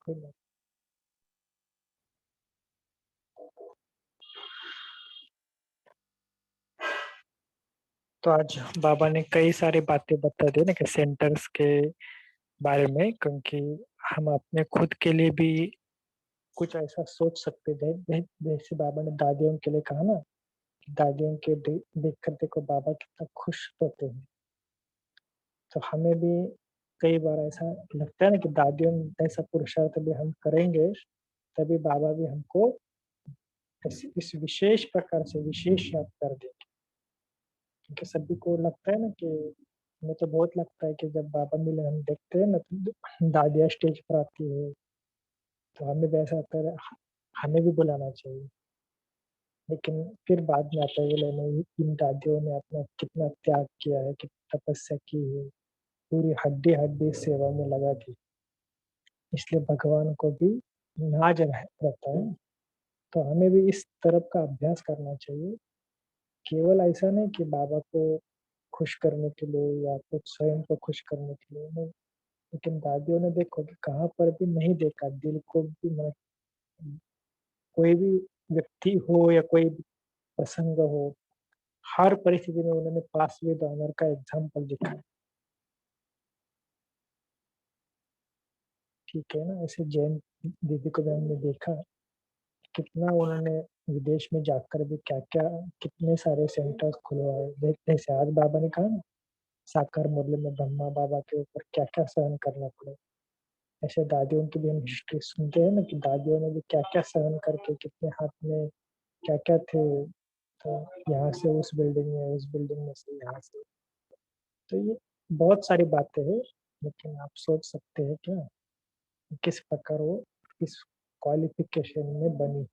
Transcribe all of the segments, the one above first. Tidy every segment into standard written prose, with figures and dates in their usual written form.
कोई बात। तो आज बाबा ने कई सारी बातें बता दी ना कि सेंटर्स के बारे में, क्योंकि हम अपने खुद के लिए भी कुछ ऐसा सोच सकते थे। जैसे बाबा ने दादियों के लिए कहा ना, कि दादियों के देख कर देखो बाबा कितना खुश होते हैं। तो हमें भी कई बार ऐसा लगता है ना कि दादियों ऐसा पुरुषार्थ भी हम करेंगे, तभी बाबा भी हमको इस विशेष प्रकार से विशेष याद कर देंगे। क्योंकि सभी को लगता है ना कि हमें तो बहुत लगता है कि जब बाबा मिले हम देखते हैं ना तो दादियाँ स्टेज पर आती है, तो हमें भी ऐसा लगता है हमें भी बुलाना चाहिए। लेकिन फिर बाद में आता है बोले नहीं, इन दादियों ने अपना कितना त्याग किया है, कितनी तपस्या की है, पूरी हड्डी हड्डी सेवा में लगा दी, इसलिए भगवान को भी नाज रहता है। तो हमें भी इस तरफ का अभ्यास करना चाहिए। केवल ऐसा नहीं कि बाबा को खुश करने के लिए या कुछ स्वयं को खुश करने के लिए नहीं, लेकिन दादियों ने देखो कि कहाँ पर भी नहीं देखा दिल को भी कोई भी व्यक्ति हो या कोई भी प्रसंग हो, हर परिस्थिति में उन्होंने पास विद ऑनर का एग्जाम्पल दिखाया। ठीक है ना, ऐसे जैन दीदी को भी हमने देखा कितना उन्होंने विदेश में जाकर भी क्या क्या कितने सारे सेंटर्स खुलवाए। जैसे आज बाबा ने कहा ना, साकार मुरली में ब्रह्मा बाबा के ऊपर क्या क्या सहन करना पड़े। ऐसे दादियों की भी हम हिस्ट्री सुनते हैं ना कि दादियों ने भी क्या क्या सहन करके कितने हाथ में क्या क्या थे, तो यहाँ से उस बिल्डिंग में, उस बिल्डिंग में से यहाँ से। तो ये बहुत सारी बातें हैं, लेकिन आप सोच सकते हैं क्या किस प्रकार वो इस क्वालिफिकेशन में बनी।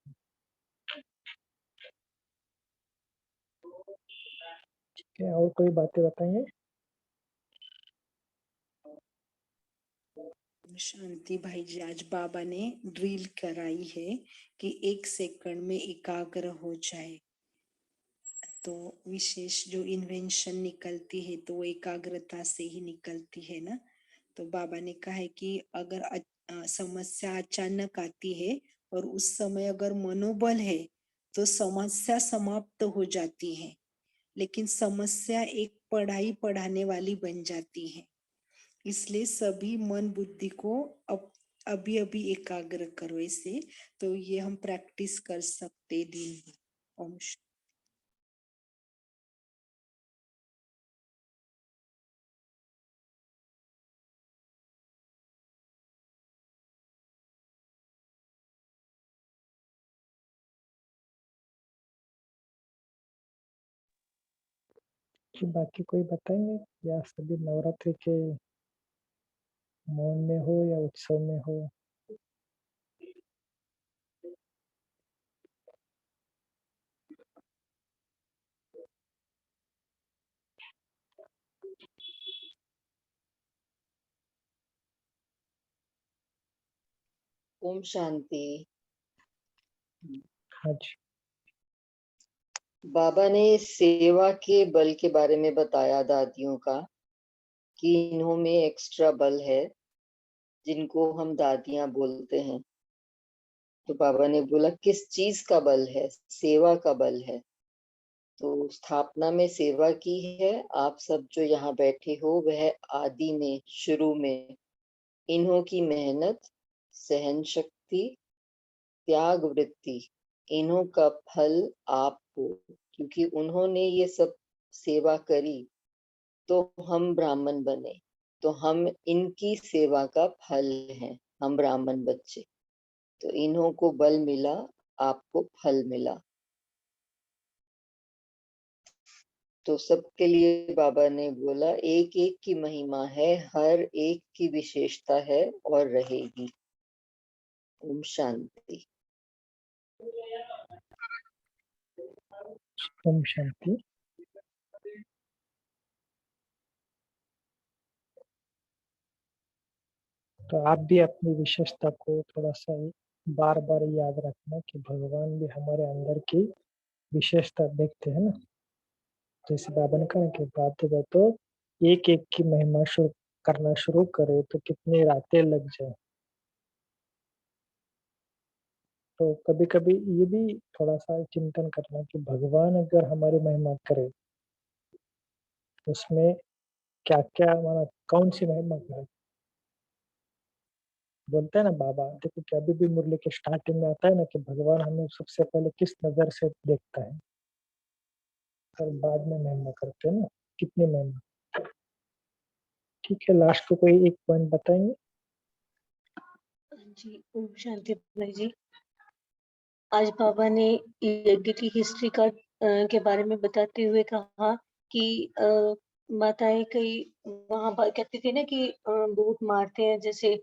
ठीक है, और कोई बातें बताएंगे? शांति भाई जी, आज बाबा ने ड्रिल कराई है कि 1 सेकंड में एकाग्र हो जाए। तो विशेष जो इन्वेंशन निकलती है तो वो एकाग्रता से ही निकलती है ना। तो बाबा ने कहा है कि अगर समस्या अचानक आती है और उस समय अगर मनोबल है तो समस्या समाप्त हो जाती है, लेकिन समस्या एक पढ़ाई पढ़ाने वाली बन जाती है। इसलिए सभी मन बुद्धि को अभी अभी एकाग्र करो। ऐसे तो ये हम प्रैक्टिस कर सकते दिन भर। ओम कि बाकी कोई बताएंगे, या सभी नवरात्रि के मौन में हो या उत्सव में हो? ओम शांति। हाँ जी। बाबा ने सेवा के बल के बारे में बताया दादियों का, कि इन्हों में एक्स्ट्रा बल है जिनको हम दादियां बोलते हैं। तो बाबा ने बोला किस चीज का बल है? सेवा का बल है। तो स्थापना में सेवा की है। आप सब जो यहाँ बैठे हो वह आदि में, शुरू में इन्हों की मेहनत, सहन शक्ति, त्याग वृत्ति, इन्हों का फल आप हो। क्योंकि उन्होंने ये सब सेवा करी तो हम ब्राह्मण बने। तो हम इनकी सेवा का फल हैं, हम ब्राह्मण बच्चे। तो इन्हों को बल मिला, आपको फल मिला। तो सबके लिए बाबा ने बोला एक एक की महिमा है, हर एक की विशेषता है और रहेगी। ओम शांति। ओम शांति। तो आप भी अपनी विशेषता को थोड़ा सा बार बार याद रखना कि भगवान भी हमारे अंदर की विशेषता देखते हैं ना। जैसे बाबा ने कहा कि बात है तो एक एक की महिमा शुरू करना शुरू करे तो कितनी रातें लग जाए। तो कभी-कभी ये भी थोड़ा-सा चिंतन करना कि भगवान अगर हमारी महिमा करे, उसमें क्या-क्या माना कौन-सी महिमा करे? बोलते हैं ना बाबा देखो कि अभी भी मुरली के स्टार्टिंग में आता है ना कि भगवान हमें सबसे पहले किस नज़र से देखता है और बाद में महिमा करते हैं ना, कितनी महिमा। ठीक है, लास्ट को कोई एक पॉइंट बताएँगे? जी, ओम शांति भाई जी। आज बाबा ने यज्ञ की हिस्ट्री के बारे में बताते हुए कहा कि माताएं कई वहां कहती थी ना कि बहुत मारते हैं जैसे,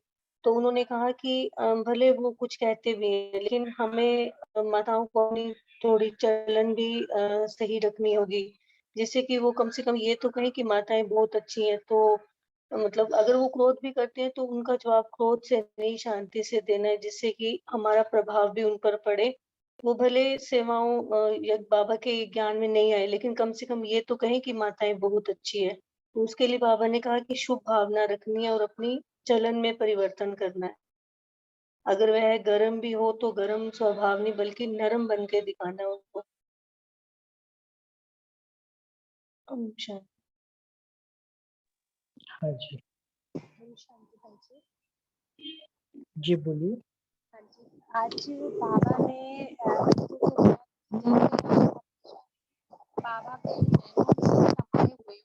तो उन्होंने कहा कि भले वो कुछ कहते भी हैं लेकिन हमें माताओं को अपनी थोड़ी चलन भी सही रखनी होगी, जिससे कि वो कम से कम ये तो कहें कि माताएं बहुत अच्छी हैं। तो मतलब अगर वो क्रोध भी करते हैं तो उनका जवाब क्रोध से नहीं शांति से देना है, जिससे कि हमारा प्रभाव भी उन पर पड़े। वो भले सेवाओं या बाबा के ज्ञान में नहीं आए लेकिन कम से कम ये तो कहें कि माताएं बहुत अच्छी है। तो उसके लिए बाबा ने कहा कि शुभ भावना रखनी है और अपनी चलन में परिवर्तन करना है। अगर वह गर्म भी हो तो गर्म स्वभाव नहीं बल्कि नरम बन के दिखाना है उनको। ओम शांति। हाँ जी। ओम शांति भाई जी। जी, बोलिए। हाँ जी, आज बाबा ने बच्चों को बाबा के नैनो में समाये हुए,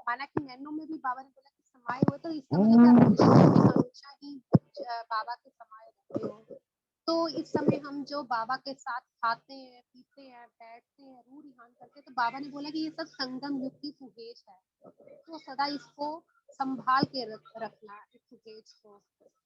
माना कि नैनो में भी बाबा ने बोला कि समाये हुए, तो इसका मतलब है आप हमेशा ही बाबा के समाये रहते हो। तो इस समय हम जो बाबा के साथ खाते हैं, पीते हैं, बैठते हैं, रूह रिहान करते हैं, तो बाबा ने बोला कि ये सब संगम युग की सुहेज है, तो सदा इसको संभाल के रखना इस सुहेज को।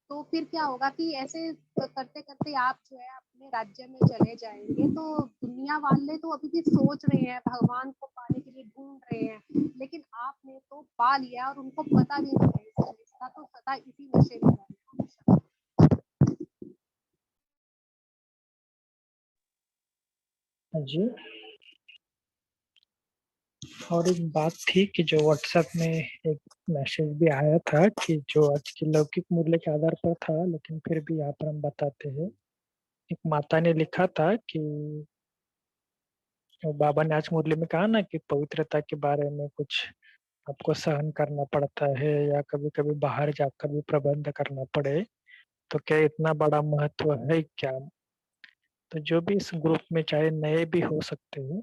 तो फिर क्या होगा कि ऐसे करते करते आप जो है अपने राज्य में चले जाएंगे, तो दुनिया वाले तो अभी भी सोच रहे हैं भगवान को पाने के लिए ढूंढ रहे हैं, लेकिन आपने तो पा लिया और उनको पता भी नहीं है इस चीज का, तो सदा इसी नशे में रहना। हाँ जी। और एक बात थी कि जो व्हाट्सएप में एक मैसेज भी आया था कि जो आज की लौकिक मूल्य के आधार पर था, लेकिन फिर भी यहाँ पर हम बताते हैं। एक माता ने लिखा था कि बाबा ने आज मुरली में कहा ना कि पवित्रता के बारे में कुछ आपको सहन करना पड़ता है या कभी-कभी बाहर जाकर भी प्रबंध करना पड़े, तो क्या इतना बड़ा महत्व है क्या? तो जो भी इस ग्रुप में चाहे नए भी हो सकते हैं,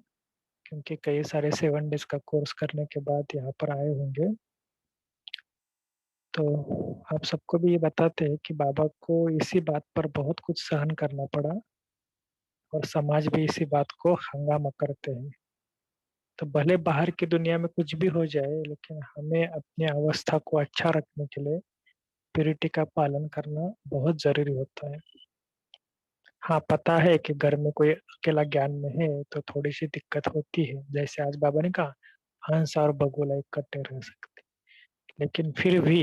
क्योंकि कई सारे 7 डेज़ का कोर्स करने के बाद यहाँ पर आए होंगे। तो आप सबको भी ये बताते हैं कि बाबा को इसी बात पर बहुत कुछ सहन करना पड़ा और समाज भी इसी बात को हंगामा करते हैं। तो भले बाहर की दुनिया में कुछ भी हो जाए, लेकिन हमें अपनी अवस्था को अच्छा रखने के लिए प्यूरिटी का पालन करना बहुत ज़रूरी होता है। हाँ, पता है कि घर में कोई अकेला ज्ञान में है, तो थोड़ी-सी दिक्कत होती है। जैसे आज बाबा ने कहा, हंस और बगुला इकट्ठे रह सकते। लेकिन फिर भी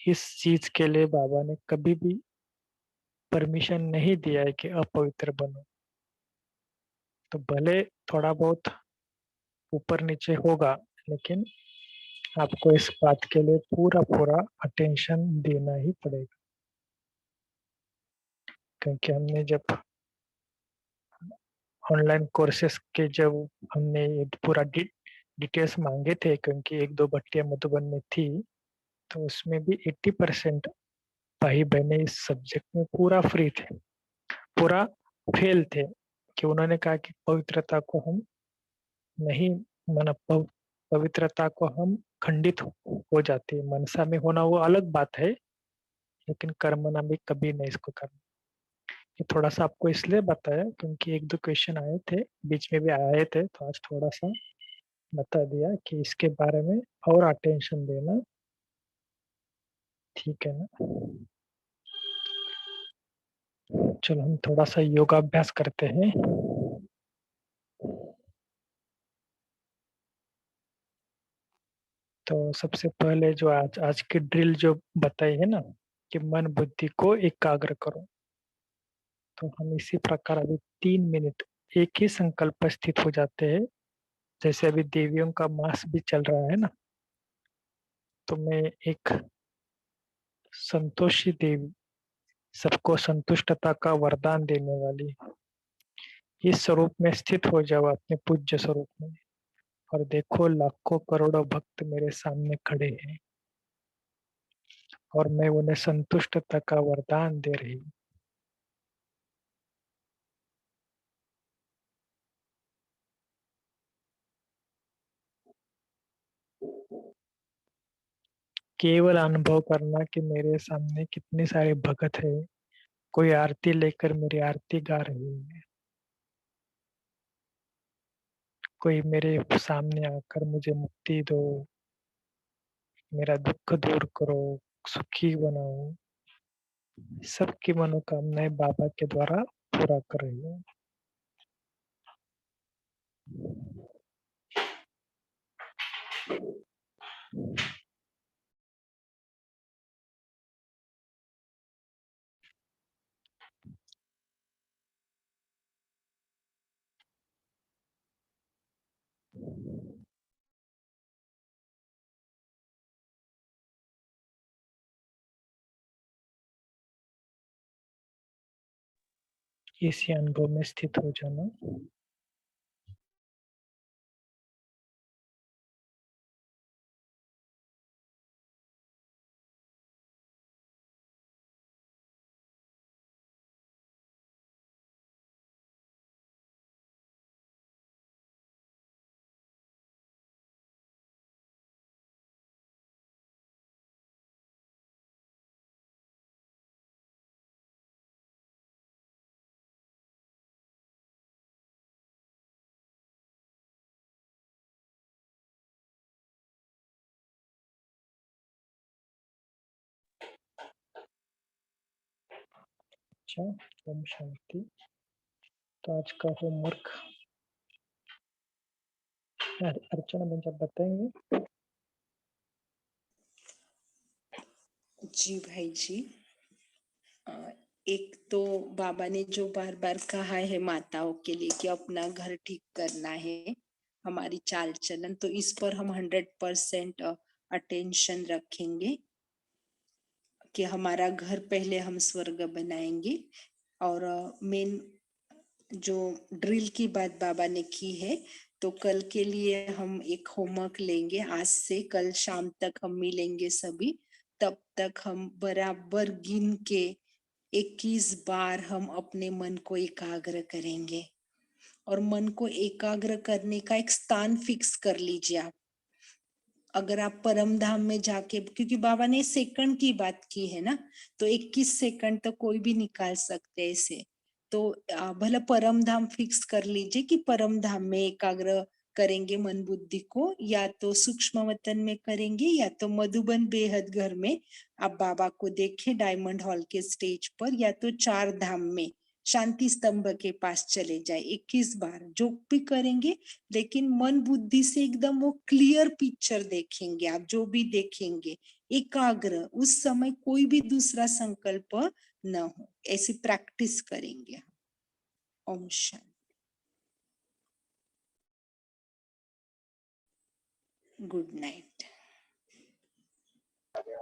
इस चीज़ के लिए बाबा ने कभी भी परमिशन नहीं दिया है कि अपवित्र बनो। तो भले थोड़ा बहुत ऊपर-नीचे होगा, लेकिन आपको इस बात के लिए पूरा-पूरा अटेंशन देना ही पड़ेगा। क्योंकि हमने जब ऑनलाइन कोर्सेज़ के जब हमने ये पूरा डिटेल्स माँगे थे क्योंकि 1-2 भट्टियाँ मधुबन में थी, तो उसमें भी 80% भाई-बहनें इस सब्जेक्ट में पूरा फ्री थे, पूरा फ़ेल थे कि उन्होंने कहा कि पवित्रता को हम नहीं माना पवित्रता को हम खंडित हो जाती है। मनसा में होना वो अलग बात है, लेकिन कर्मणा में कभी नहीं इसको करना। ये थोड़ा-सा आपको इसलिए बताया क्योंकि 1-2 क्वेश्चन आए थे, बीच में भी आए थे, तो आज थोड़ा-सा बता दिया कि इसके बारे में और अटेंशन देना, ठीक है ना? चलो हम थोड़ा-सा योगाभ्यास करते हैं। तो सबसे पहले जो आज आज की ड्रिल जो बताई है ना, कि मन बुद्धि को एकाग्र करो। तो हम इसी प्रकार अभी 3 मिनट एक ही संकल्प पर स्थित हो जाते हैं। जैसे अभी देवियों का मास भी चल रहा है ना, तो मैं एक संतोषी देवी सबको संतुष्टता का वरदान देने वाली, इस स्वरूप में स्थित हो जाओ अपने पूज्य स्वरूप में, और देखो लाखों करोड़ों भक्त मेरे सामने खड़े हैं और मैं उन्हें संतुष्टता का वरदान दे रही हूँ। केवल अनुभव करना कि मेरे सामने कितने सारे भगत है, कोई आरती लेकर मेरी आरती गा रही है, कोई मेरे सामने आकर मुझे मुक्ति दो, मेरा दुख दूर करो, सुखी बनाओ, सबकी मनोकामनाएं बाबा के द्वारा पूरा कर रही हूँ। इसी अनुभव में स्थित हो जाना। अच्छा, ओम शांति। तो आज का होमवर्क अर्चना बन आप बताएंगे? जी भाई जी, एक तो बाबा ने जो बार बार कहा है माताओं के लिए कि अपना घर ठीक करना है, हमारी चाल चलन, तो इस पर हम 100% अटेंशन रखेंगे कि हमारा घर पहले हम स्वर्ग बनाएंगे। और मेन जो ड्रिल की बात बाबा ने की है, तो कल के लिए हम एक होमवर्क लेंगे, आज से कल शाम तक हम मिलेंगे सभी, तब तक हम बराबर गिन के 21 बार हम अपने मन को एकाग्र करेंगे। और मन को एकाग्र करने का एक स्थान फिक्स कर लीजिए आप। अगर आप परम धाम में जाके, क्योंकि बाबा ने सेकंड की बात की है ना, तो 21 सेकंड तो कोई भी निकाल सकते हैं इसे। तो भला परम धाम फिक्स कर लीजिए कि परम धाम में एकाग्र करेंगे मन बुद्धि को, या तो सूक्ष्म वतन में करेंगे या तो मधुबन बेहद घर में आप बाबा को देखें डायमंड हॉल के स्टेज पर, या तो चार धाम में शांति स्तंभ के पास चले जाए। 21 बार जो भी करेंगे, लेकिन मन बुद्धि से एकदम वो क्लियर पिक्चर देखेंगे आप, जो भी देखेंगे एकाग्र, उस समय कोई भी दूसरा संकल्प न हो, ऐसी प्रैक्टिस करेंगे। ओम शांति। Good night.